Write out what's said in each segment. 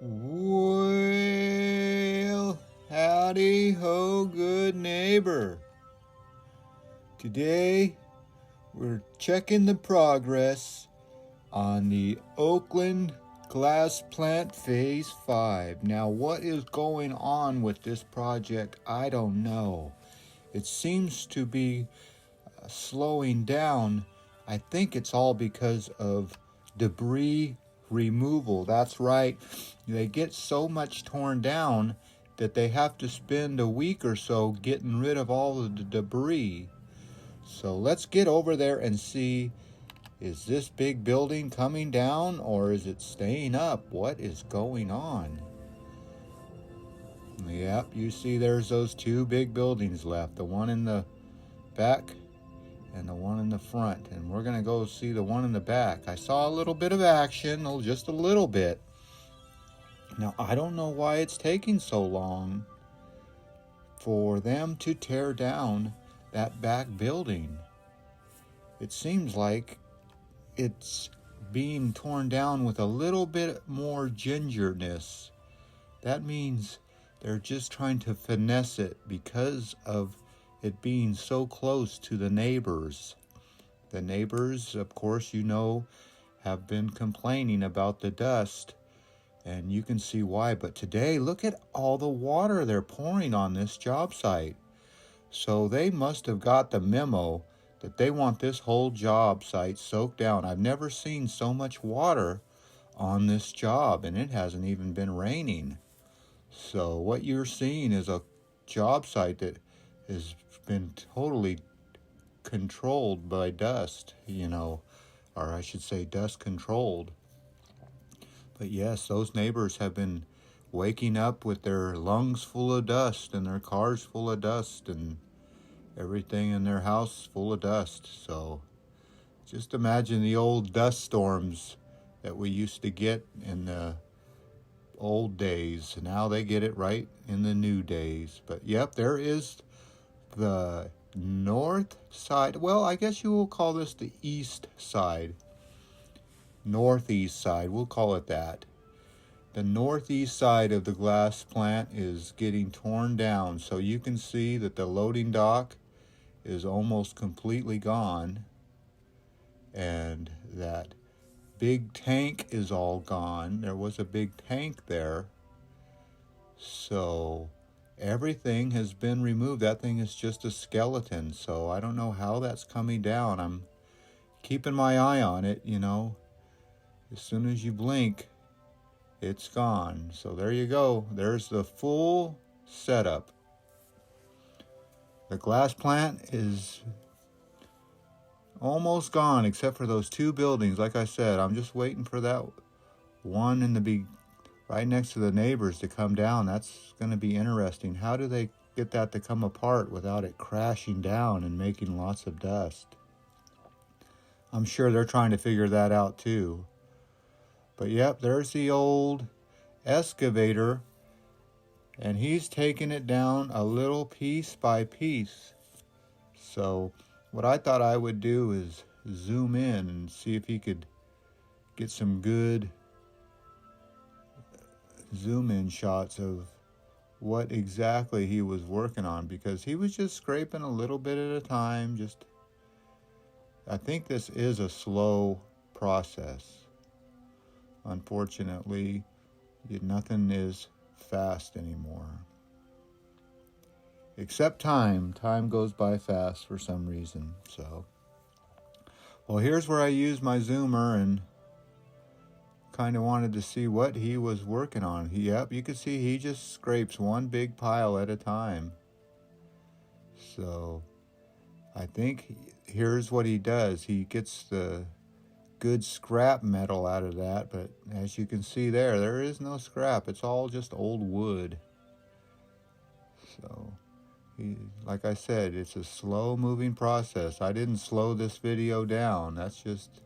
Well, howdy ho, good neighbor. Today we're checking the progress on the Oakland glass plant phase 5. Now, what is going on with this project? I don't know. It seems to be slowing down. I think it's all because of debris removal. That's right. They get so much torn down that they have to spend a week or so getting rid of all of the debris. So let's get over there and see, is this big building coming down or is it staying up? What is going on? Yep, you see there's those two big buildings left, the one in the back and the one in the front, and we're gonna go see the one in the back. I saw a little bit of action, just a little bit. Now, I don't know why it's taking so long for them to tear down that back building. It seems like it's being torn down with a little bit more gingerness. That means they're just trying to finesse it because of it being so close to the neighbors. The neighbors, of course, have been complaining about the dust, and you can see why. But today, look at all the water they're pouring on this job site. So they must have got the memo that they want this whole job site soaked down. I've never seen so much water on this job, and it hasn't even been raining. So what you're seeing is a job site that has been totally controlled by dust, or I should say dust controlled. But yes, those neighbors have been waking up with their lungs full of dust and their cars full of dust and everything in their house full of dust. So just imagine the old dust storms that we used to get in the old days. Now they get it right in the new days. But yep, there is the north side. Well, I guess you will call this the east side. Northeast side, we'll call it that. The northeast side of the glass plant is getting torn down. So you can see that the loading dock is almost completely gone. And that big tank is all gone. There was a big tank there. So everything has been removed. That thing is just a skeleton. So I don't know how that's coming down. I'm keeping my eye on it, As soon as you blink, it's gone. So there you go. There's the full setup. The glass plant is almost gone except for those two buildings. Like I said, I'm just waiting for that one in the right next to the neighbors to come down. That's going to be interesting. How do they get that to come apart without it crashing down and making lots of dust? I'm sure they're trying to figure that out too. But yep, there's the old excavator, and he's taking it down a little piece by piece. So what I thought I would do is zoom in and see if he could get some good zoom in shots of what exactly he was working on, because he was just scraping a little bit at a time. I think this is a slow process. Unfortunately, nothing is fast anymore. Except time. Time goes by fast for some reason. So, well, here's where I use my zoomer and kind of wanted to see what he was working on. Yep, you can see he just scrapes one big pile at a time. So I think here's what he does. He gets the good scrap metal out of that, but as you can see there is no scrap. It's all just old wood. So like I said, it's a slow moving process. I didn't slow this video down. That's just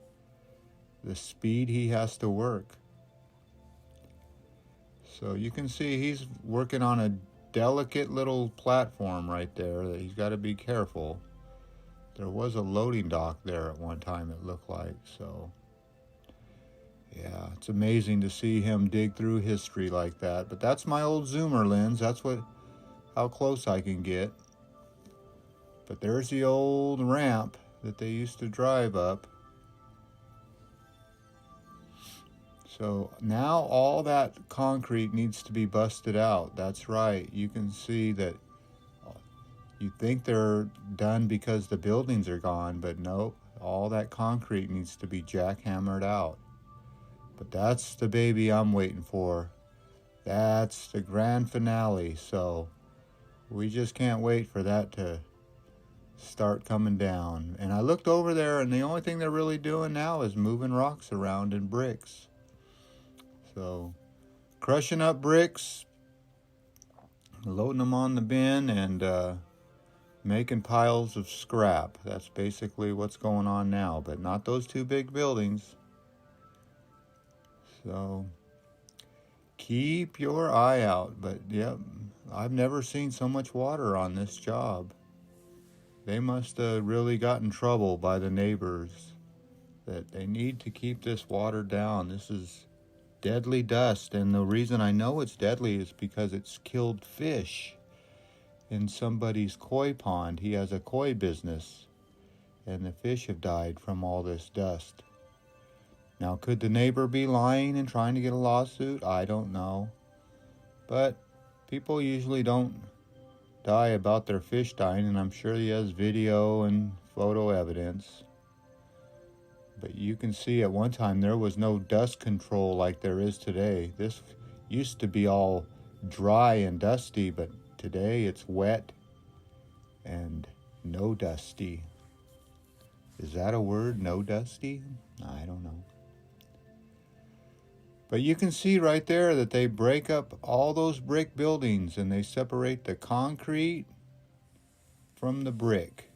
the speed he has to work. So you can see he's working on a delicate little platform right there that he's got to be careful. There was a loading dock there at one time, it looked like. So Yeah, it's amazing to see him dig through history like that. But that's my old zoomer lens. That's how close I can get. But there's the old ramp that they used to drive up. So now all that concrete needs to be busted out. That's right. You can see that you think they're done because the buildings are gone, but nope. All that concrete needs to be jackhammered out. But that's the baby I'm waiting for. That's the grand finale. So we just can't wait for that to start coming down. And I looked over there, and the only thing they're really doing now is moving rocks around and bricks. So crushing up bricks, loading them on the bin, and making piles of scrap. That's basically what's going on now, but not those two big buildings. So keep your eye out. But yep, I've never seen so much water on this job. They must have really got in trouble by the neighbors that they need to keep this water down. This is deadly dust, and the reason I know it's deadly is because it's killed fish in somebody's koi pond. He has a koi business, and the fish have died from all this dust. Now, could the neighbor be lying and trying to get a lawsuit? I don't know. But people usually don't die about their fish dying, and I'm sure he has video and photo evidence. But you can see at one time there was no dust control like there is today. This used to be all dry and dusty, but today it's wet and no dusty. Is that a word, no dusty? I don't know. But you can see right there that they break up all those brick buildings and they separate the concrete from the brick.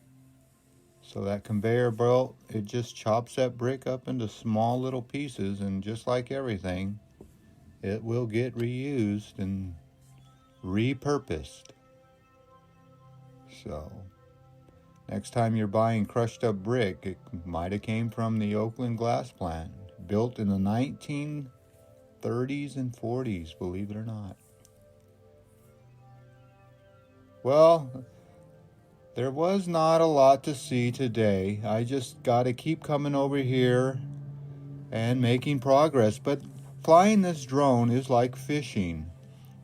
So that conveyor belt, it just chops that brick up into small little pieces, and just like everything, it will get reused and repurposed. So next time you're buying crushed up brick, it might have came from the Oakland glass plant, built in the 1930s and 40s, believe it or not. Well, there was not a lot to see today. I just got to keep coming over here and making progress. But flying this drone is like fishing.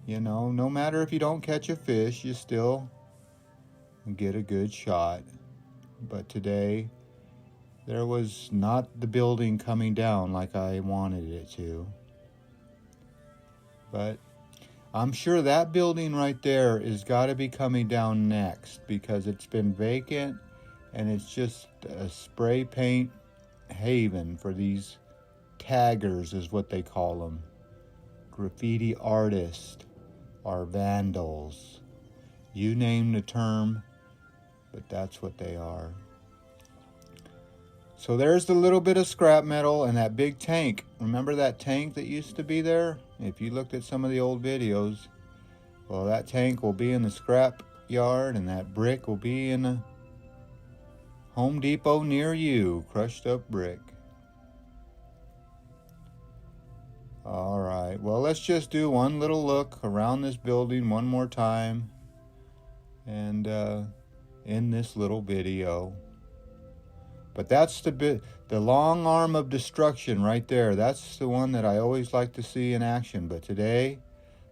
You know, no matter if you don't catch a fish, you still get a good shot. But today, there was not the building coming down like I wanted it to. But I'm sure that building right there is got to be coming down next, because it's been vacant and it's just a spray paint haven for these taggers, is what they call them. Graffiti artists or vandals. You name the term, but that's what they are. So there's the little bit of scrap metal and that big tank. Remember that tank that used to be there? If you looked at some of the old videos, well, that tank will be in the scrap yard, and that brick will be in a Home Depot near you. Crushed up brick. All right, well, let's just do one little look around this building one more time, and in this little video. But that's the long arm of destruction right there. That's the one that I always like to see in action. But today,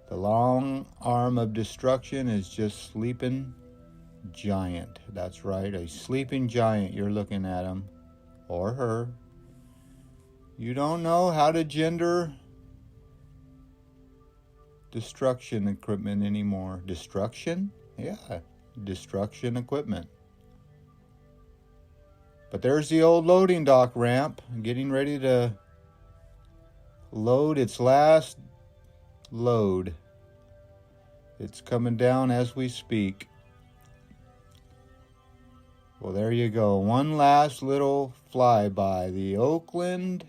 the long arm of destruction is just sleeping giant. That's right, a sleeping giant. You're looking at him or her. You don't know how to gender destruction equipment anymore. Destruction? Yeah, destruction equipment. But there's the old loading dock ramp, getting ready to load its last load. It's coming down as we speak. Well, there you go. One last little flyby. The Oakland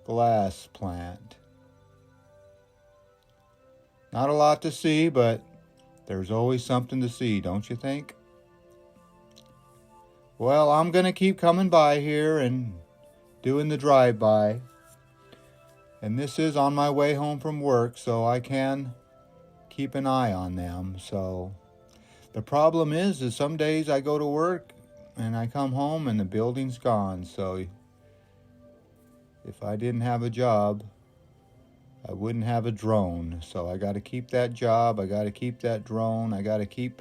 glass plant. Not a lot to see, but there's always something to see, don't you think? Well, I'm going to keep coming by here and doing the drive-by. And this is on my way home from work, so I can keep an eye on them. So the problem is some days I go to work and I come home and the building's gone. So if I didn't have a job, I wouldn't have a drone. So I got to keep that job. I got to keep that drone. I got to keep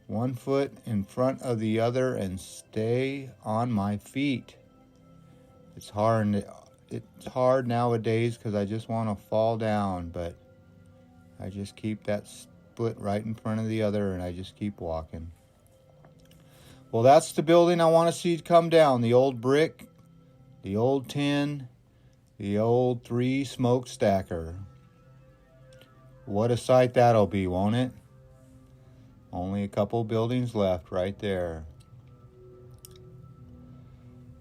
one foot in front of the other and stay on my feet. It's hard nowadays because I just want to fall down, but I just keep that foot right in front of the other and I just keep walking. Well, that's the building I want to see come down. The old brick, the old tin, the old 3 smokestacker. What a sight that'll be, won't it? Only a couple buildings left right there.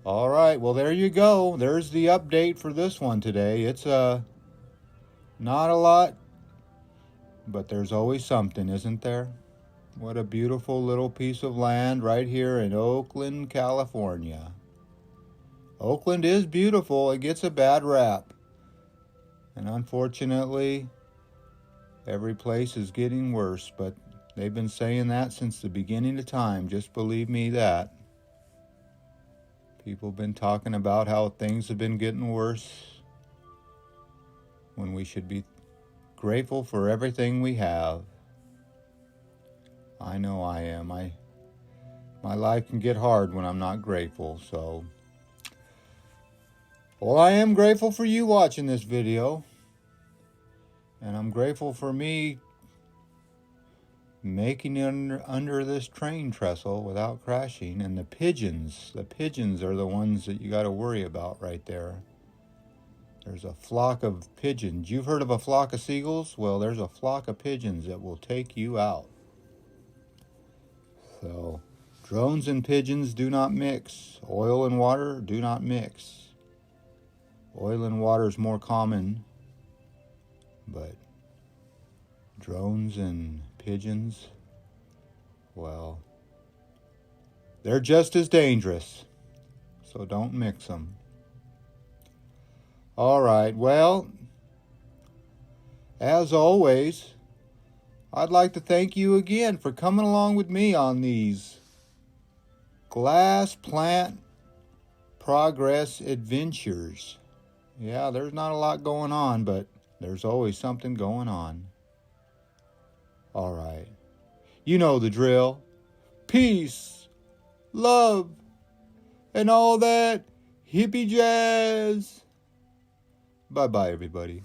All right, well, there you go. There's the update for this one today. It's not a lot, but there's always something, isn't there? What a beautiful little piece of land right here in Oakland, California. Oakland is beautiful. It gets a bad rap. And unfortunately, every place is getting worse, but they've been saying that since the beginning of time. Just believe me that. People have been talking about how things have been getting worse when we should be grateful for everything we have. I know I am. My life can get hard when I'm not grateful, so. Well, I am grateful for you watching this video. And I'm grateful for me making it under this train trestle without crashing. And the pigeons are the ones that you got to worry about right there. There's a flock of pigeons. You've heard of a flock of seagulls? Well, there's a flock of pigeons that will take you out. So, drones and pigeons do not mix. Oil and water do not mix. Oil and water is more common, but drones and pigeons, well, they're just as dangerous. So don't mix them. All right, well, as always, I'd like to thank you again for coming along with me on these glass plant progress adventures. Yeah, there's not a lot going on, but there's always something going on. All right. You know the drill. Peace, love, and all that hippie jazz. Bye-bye, everybody.